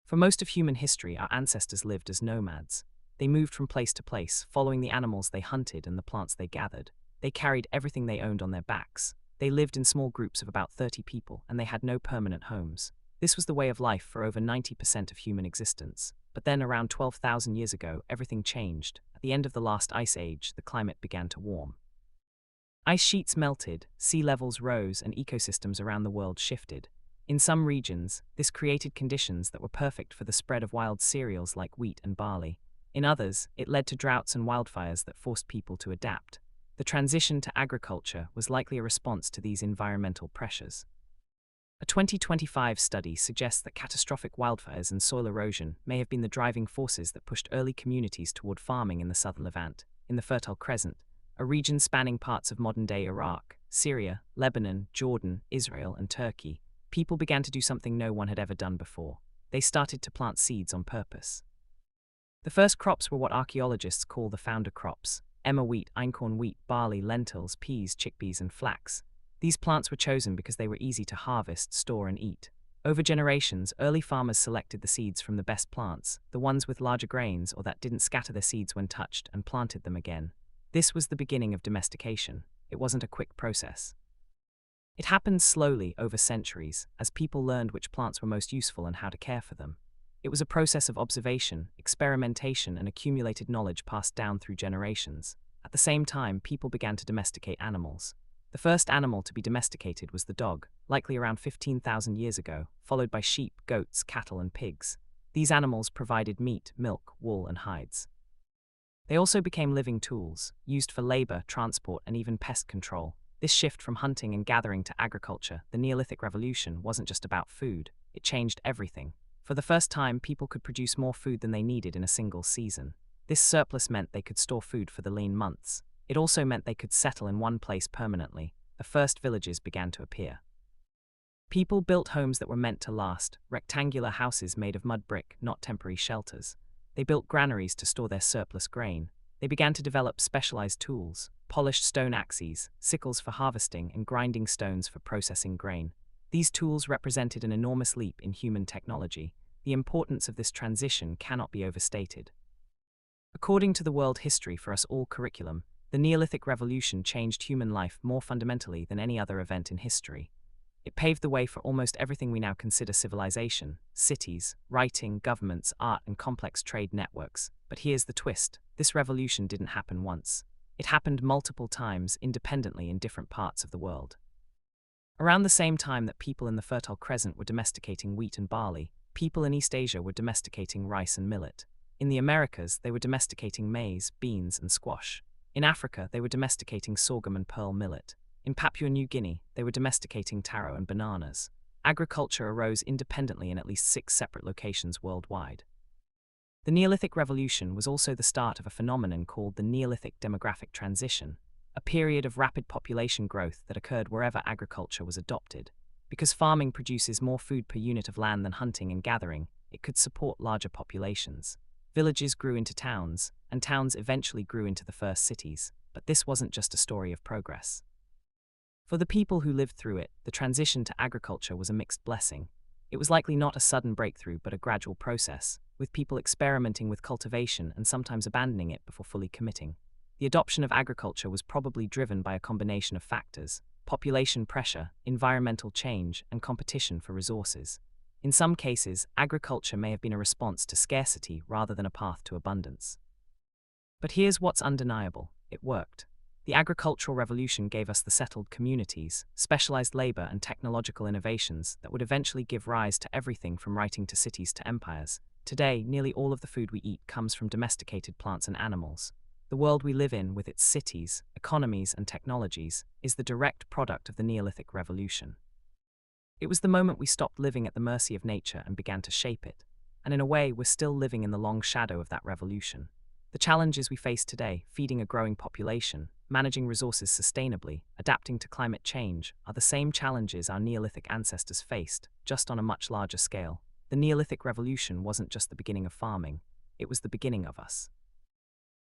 For most of human history, our ancestors lived as nomads. They moved from place to place, following the animals they hunted and the plants they gathered. They carried everything they owned on their backs. They lived in small groups of about 30 people, and they had no permanent homes. This was the way of life for over 90% of human existence. But then, around 12,000 years ago, everything changed. At the end of the last ice age, the climate began to warm. Ice sheets melted, sea levels rose, and ecosystems around the world shifted. In some regions, this created conditions that were perfect for the spread of wild cereals like wheat and barley. In others, it led to droughts and wildfires that forced people to adapt. The transition to agriculture was likely a response to these environmental pressures. A 2025 study suggests that catastrophic wildfires and soil erosion may have been the driving forces that pushed early communities toward farming in the southern Levant, in the Fertile Crescent, a region spanning parts of modern-day Iraq, Syria, Lebanon, Jordan, Israel, and Turkey. People began to do something no one had ever done before. They started to plant seeds on purpose. The first crops were what archaeologists call the founder crops: emmer wheat, einkorn wheat, barley, lentils, peas, chickpeas, and flax. These plants were chosen because they were easy to harvest, store, and eat. Over generations, early farmers selected the seeds from the best plants, the ones with larger grains or that didn't scatter their seeds when touched, and planted them again. This was the beginning of domestication. It wasn't a quick process. It happened slowly over centuries, as people learned which plants were most useful and how to care for them. It was a process of observation, experimentation, and accumulated knowledge passed down through generations. At the same time, people began to domesticate animals. The first animal to be domesticated was the dog, likely around 15,000 years ago, followed by sheep, goats, cattle, and pigs. These animals provided meat, milk, wool, and hides. They also became living tools, used for labor, transport, and even pest control. This shift from hunting and gathering to agriculture, the Neolithic Revolution, wasn't just about food. It changed everything. For the first time, people could produce more food than they needed in a single season. This surplus meant they could store food for the lean months. It also meant they could settle in one place permanently. The first villages began to appear. People built homes that were meant to last, rectangular houses made of mud brick, not temporary shelters. They built granaries to store their surplus grain. They began to develop specialized tools: polished stone axes, sickles for harvesting, and grinding stones for processing grain. These tools represented an enormous leap in human technology. The importance of this transition cannot be overstated. According to the World History for Us All curriculum, the Neolithic Revolution changed human life more fundamentally than any other event in history. It paved the way for almost everything we now consider civilization: cities, writing, governments, art, and complex trade networks. But here's the twist: this revolution didn't happen once. It happened multiple times, independently in different parts of the world. Around the same time that people in the Fertile Crescent were domesticating wheat and barley, people in East Asia were domesticating rice and millet. In the Americas, they were domesticating maize, beans, and squash. In Africa, they were domesticating sorghum and pearl millet. In Papua New Guinea, they were domesticating taro and bananas. Agriculture arose independently in at least 6 separate locations worldwide. The Neolithic Revolution was also the start of a phenomenon called the Neolithic demographic transition, a period of rapid population growth that occurred wherever agriculture was adopted. Because farming produces more food per unit of land than hunting and gathering, it could support larger populations. Villages grew into towns, and towns eventually grew into the first cities. But this wasn't just a story of progress. For the people who lived through it, the transition to agriculture was a mixed blessing. It was likely not a sudden breakthrough, but a gradual process, with people experimenting with cultivation and sometimes abandoning it before fully committing. The adoption of agriculture was probably driven by a combination of factors: population pressure, environmental change, and competition for resources. In some cases, agriculture may have been a response to scarcity rather than a path to abundance. But here's what's undeniable: it worked. The agricultural revolution gave us the settled communities, specialized labor, and technological innovations that would eventually give rise to everything from writing to cities to empires. Today, nearly all of the food we eat comes from domesticated plants and animals. The world we live in, with its cities, economies, and technologies, is the direct product of the Neolithic Revolution. It was the moment we stopped living at the mercy of nature and began to shape it. And in a way, we're still living in the long shadow of that revolution. The challenges we face today, feeding a growing population, managing resources sustainably, adapting to climate change, are the same challenges our Neolithic ancestors faced, just on a much larger scale. The Neolithic Revolution wasn't just the beginning of farming, it was the beginning of us.